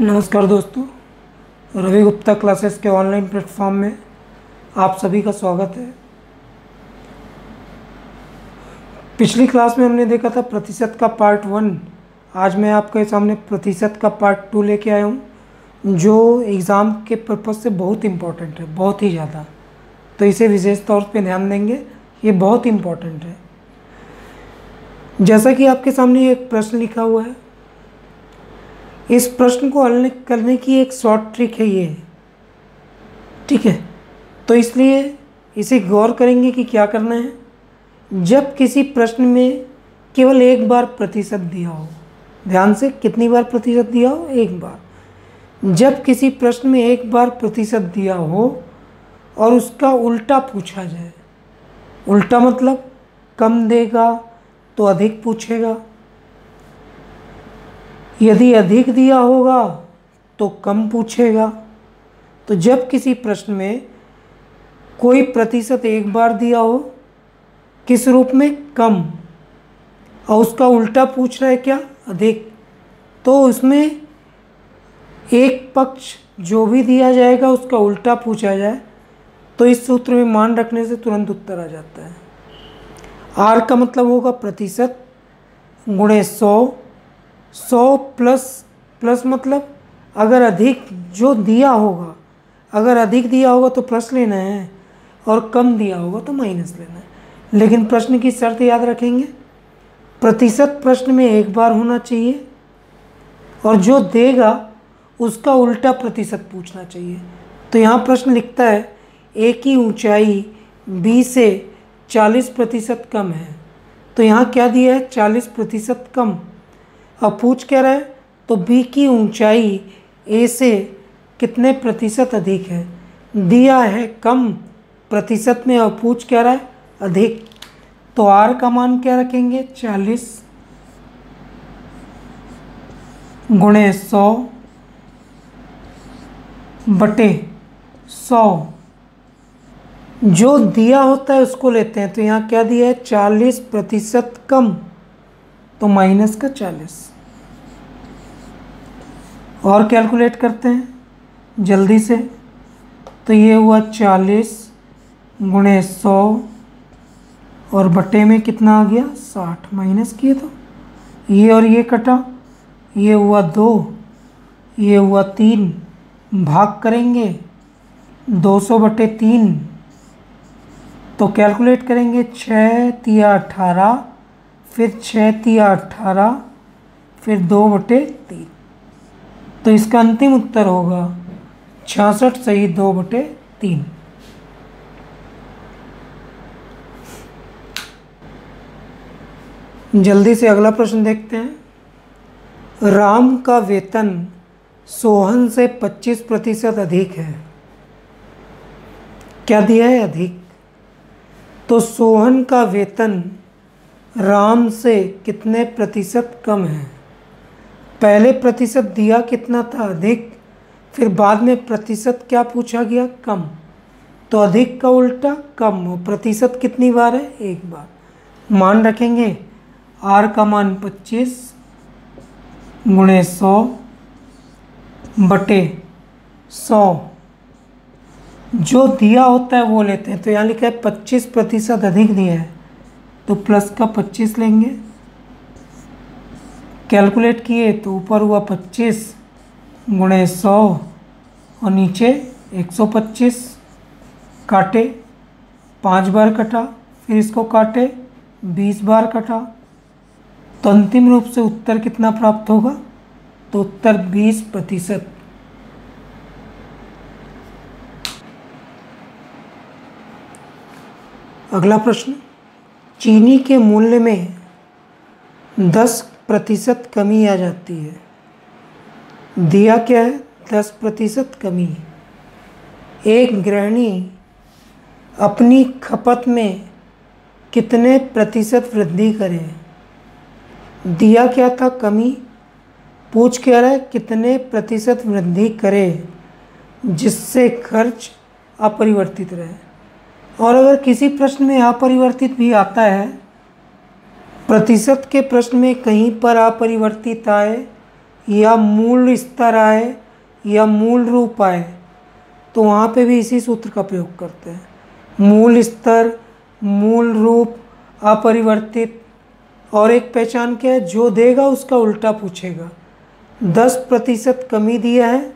नमस्कार दोस्तों, रवि गुप्ता क्लासेस के ऑनलाइन प्लेटफॉर्म में आप सभी का स्वागत है। पिछली क्लास में हमने देखा था प्रतिशत का पार्ट 1। आज मैं आपके सामने प्रतिशत का पार्ट 2 लेके आया हूँ, जो एग्ज़ाम के पर्पज़ से बहुत इम्पोर्टेंट है, बहुत ही ज़्यादा। तो इसे विशेष तौर पे ध्यान देंगे, ये बहुत इम्पोर्टेंट है। जैसा कि आपके सामने एक प्रश्न लिखा हुआ है, इस प्रश्न को हल करने की एक शॉर्ट ट्रिक है ये, ठीक है। तो इसलिए इसे गौर करेंगे कि क्या करना है। जब किसी प्रश्न में केवल एक बार प्रतिशत दिया हो, ध्यान से, कितनी बार प्रतिशत दिया हो? एक बार। जब किसी प्रश्न में एक बार प्रतिशत दिया हो और उसका उल्टा पूछा जाए, उल्टा मतलब कम देगा तो अधिक पूछेगा, यदि अधिक दिया होगा तो कम पूछेगा। तो जब किसी प्रश्न में कोई प्रतिशत एक बार दिया हो, किस रूप में? कम, और उसका उल्टा पूछ रहा है क्या? अधिक, तो उसमें एक पक्ष जो भी दिया जाएगा उसका उल्टा पूछा जाए, तो इस सूत्र में मान रखने से तुरंत उत्तर आ जाता है। आर का मतलब होगा प्रतिशत गुणे 100। 100 प्लस मतलब अगर अधिक जो दिया होगा, अगर अधिक दिया होगा तो प्लस लेना है और कम दिया होगा तो माइनस लेना है। लेकिन प्रश्न की शर्त याद रखेंगे, प्रतिशत प्रश्न में एक बार होना चाहिए और जो देगा उसका उल्टा प्रतिशत पूछना चाहिए। तो यहाँ प्रश्न लिखता है ए की ऊंचाई बी से 40% कम है। तो यहाँ क्या दिया है? 40% कम। अब पूछ क्या रहा है? तो बी की ऊंचाई ए से कितने प्रतिशत अधिक है? दिया है कम प्रतिशत में और पूछ क्या रहा है? अधिक। तो आर का मान क्या रखेंगे? 40 गुणे 100 बटे 100। जो दिया होता है उसको लेते हैं। तो यहाँ क्या दिया है? 40% कम, तो माइनस का 40। और कैलकुलेट करते हैं जल्दी से। तो ये हुआ 40 गुणे 100 और बटे में कितना आ गया? 60। माइनस किए तो ये और ये कटा, ये हुआ 2, ये हुआ 3। भाग करेंगे 200 बटे 3, तो कैलकुलेट करेंगे 6 तिया 18, फिर 6 तिया 18, फिर 2 बटे 3। तो इसका अंतिम उत्तर होगा 66 सही 2 बटे 3। जल्दी से अगला प्रश्न देखते हैं। राम का वेतन सोहन से 25% अधिक है। क्या दिया है? अधिक। तो सोहन का वेतन राम से कितने प्रतिशत कम है? पहले प्रतिशत दिया कितना था? अधिक। फिर बाद में प्रतिशत क्या पूछा गया? कम। तो अधिक का उल्टा कम। और प्रतिशत कितनी बार है? एक बार। मान रखेंगे आर का मान 25 गुणे 100 बटे 100। जो दिया होता है वो लेते हैं। तो यहाँ लिखा है 25% अधिक दिया है, तो प्लस का 25 लेंगे। कैलकुलेट किए तो ऊपर हुआ 25 गुणे 100 और नीचे 125। काटे, 5 बार कटा, फिर इसको काटे, 20 बार कटा। तो अंतिम रूप से उत्तर कितना प्राप्त होगा? तो उत्तर 20%। अगला प्रश्न, चीनी के मूल्य में 10% कमी आ जाती है। दिया क्या है? 10% कमी। एक गृहिणी अपनी खपत में कितने प्रतिशत वृद्धि करे? दिया क्या था? कमी। पूछ क्या रहा है? कितने प्रतिशत वृद्धि करे जिससे खर्च अपरिवर्तित रहे। और अगर किसी प्रश्न में अपरिवर्तित भी आता है, प्रतिशत के प्रश्न में कहीं पर अपरिवर्तित आए या मूल स्तर आए या मूल रूप आए तो वहाँ पे भी इसी सूत्र का प्रयोग करते हैं। मूल स्तर, मूल रूप, अपरिवर्तित, और एक पहचान क्या है, जो देगा उसका उल्टा पूछेगा। 10% कमी दिया है,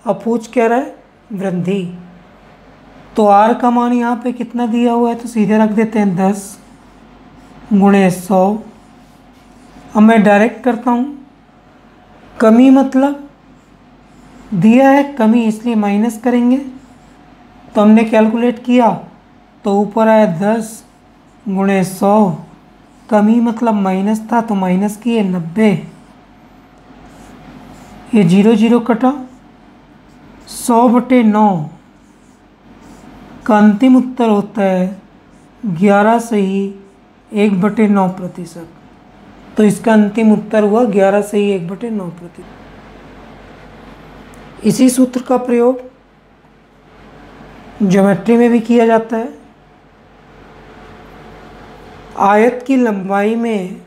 अब पूछ क्या रहा है, वृद्धि। तो R का मान यहाँ पे कितना दिया हुआ है, तो सीधे रख देते हैं 10 गुणे 100। अब मैं डायरेक्ट करता हूँ, कमी मतलब दिया है कमी, इसलिए माइनस करेंगे। तो हमने कैलकुलेट किया तो ऊपर आया 10 गुणे 100, कमी मतलब माइनस था तो माइनस किए 90, ये 0 0 कटा, 100/9 का अंतिम उत्तर होता है 11 सही 1/9%। तो इसका अंतिम उत्तर हुआ 11 सही 1/9%। इसी सूत्र का प्रयोग ज्योमेट्री में भी किया जाता है। आयत की लंबाई में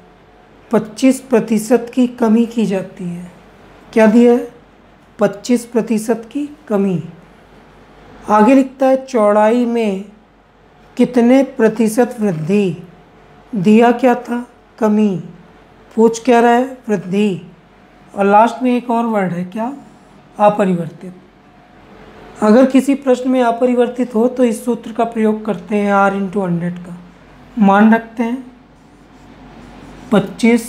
25% की कमी की जाती है। क्या दिया है, 25% की कमी। आगे लिखता है चौड़ाई में कितने प्रतिशत वृद्धि, दिया क्या था, कमी, पूछ क्या रहा है, वृद्धि, और लास्ट में एक और वर्ड है क्या, अपरिवर्तित। अगर किसी प्रश्न में अपरिवर्तित हो तो इस सूत्र का प्रयोग करते हैं, R/100 का। मान रखते हैं 25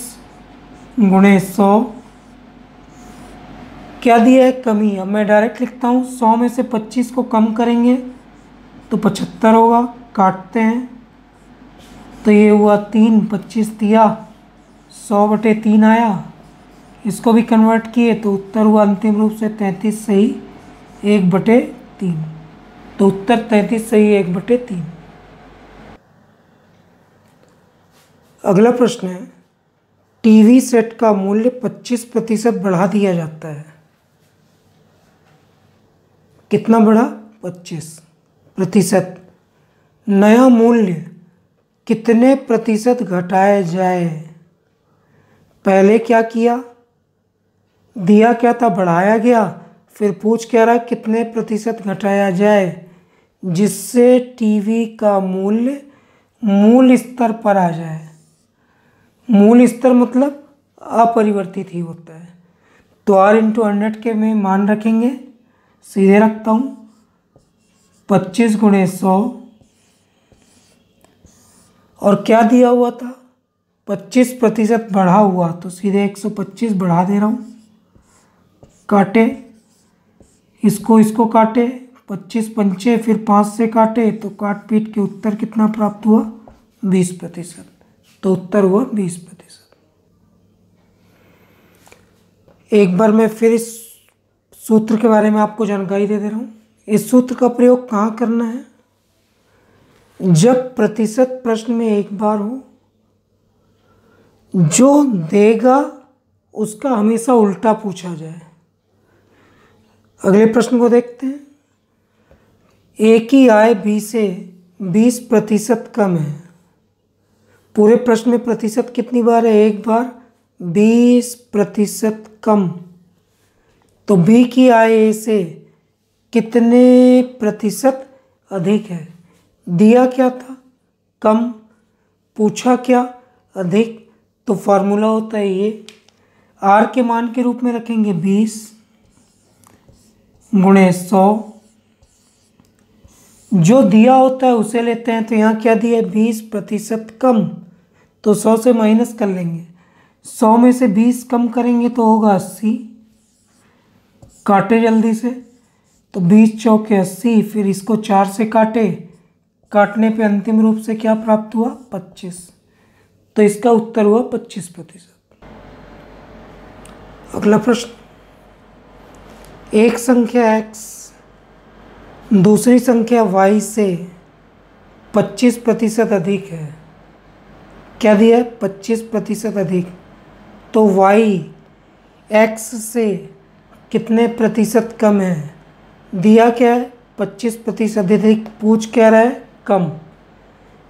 गुणे 100, क्या दिया है, कमी। अब मैं डायरेक्ट लिखता हूँ, 100 में से 25 को कम करेंगे तो 75 होगा, काटते हैं तो ये हुआ 3, 25 दिया, 100/3 आया। इसको भी कन्वर्ट किए तो उत्तर हुआ अंतिम रूप से 33 सही 1/3। तो उत्तर 33 सही 1/3। अगला प्रश्न है, टीवी सेट का मूल्य 25% बढ़ा दिया जाता है। कितना बढ़ा, 25%। नया मूल्य कितने प्रतिशत घटाया जाए। पहले क्या किया, दिया क्या था, बढ़ाया गया, फिर पूछ क्या रहा, कितने प्रतिशत घटाया जाए जिससे टीवी का मूल्य मूल स्तर पर आ जाए। मूल स्तर मतलब अपरिवर्तित ही होता है। तो R/100 के में मान रखेंगे, सीधे रखता हूँ 25 गुणे 100, और क्या दिया हुआ था, 25% बढ़ा हुआ, तो सीधे 125 बढ़ा दे रहा हूँ। काटे, इसको काटे, 25 पंचे, फिर 5 से काटे तो काट पीट के उत्तर कितना प्राप्त हुआ, 20%। तो उत्तर हुआ 20%। एक बार मैं फिर इस सूत्र के बारे में आपको जानकारी दे रहा हूँ। इस सूत्र का प्रयोग कहाँ करना है, जब प्रतिशत प्रश्न में एक बार हो, जो देगा उसका हमेशा उल्टा पूछा जाए। अगले प्रश्न को देखते हैं। ए की आय बी से 20% कम है। पूरे प्रश्न में प्रतिशत कितनी बार है, एक बार, 20% कम। तो बी की आय ए से कितने प्रतिशत अधिक है। दिया क्या था, कम, पूछा क्या, अधिक। तो फार्मूला होता है ये, आर के मान के रूप में रखेंगे 20 गुणे 100। जो दिया होता है उसे लेते हैं, तो यहाँ क्या दिया है, 20% कम, तो 100 से माइनस कर लेंगे। 100 में से 20 कम करेंगे तो होगा 80, काटे जल्दी से, तो 20 चौके 80, फिर इसको 4 से काटे, काटने पे अंतिम रूप से क्या प्राप्त हुआ, 25। तो इसका उत्तर हुआ 25%। अगला प्रश्न, एक संख्या x दूसरी संख्या y से 25% अधिक है। क्या दिया है, 25% अधिक। तो y x से कितने प्रतिशत कम है। दिया क्या है, 25% अधिक, पूछ क्या रहा है, कम।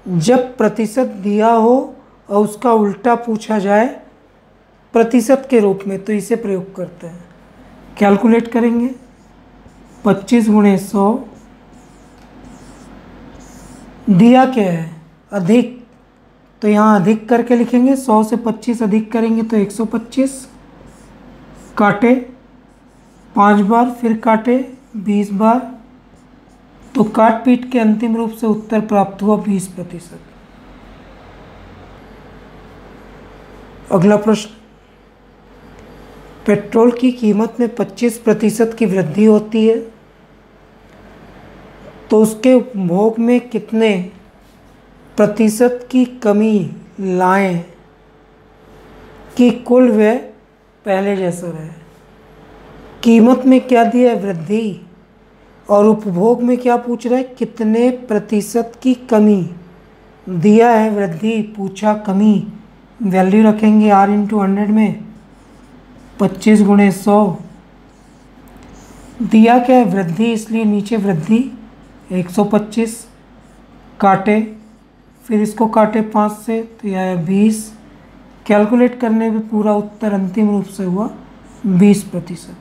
जब प्रतिशत दिया हो और उसका उल्टा पूछा जाए प्रतिशत के रूप में, तो इसे प्रयोग करते हैं। कैलकुलेट करेंगे 25 गुणे 100, दिया क्या है अधिक, तो यहाँ अधिक करके लिखेंगे, 100 से 25 अधिक करेंगे तो 125, काटे 5 बार, फिर काटे 20 बार, तो काट पीट के अंतिम रूप से उत्तर प्राप्त हुआ 20%। अगला प्रश्न, पेट्रोल की कीमत में 25% की वृद्धि होती है तो उसके उपभोग में कितने प्रतिशत की कमी लाएं कि कुल व्यय पहले जैसा रहे। कीमत में क्या दिया है, वृद्धि, और उपभोग में क्या पूछ रहा है, कितने प्रतिशत की कमी। दिया है वृद्धि, पूछा कमी, वैल्यू रखेंगे R इंटू 100 में 25 गुणे 100, दिया क्या है वृद्धि, इसलिए नीचे वृद्धि 125, काटे, फिर इसको काटे 5 से तो यह है 20, कैलकुलेट करने पे पूरा उत्तर अंतिम रूप से हुआ 20%।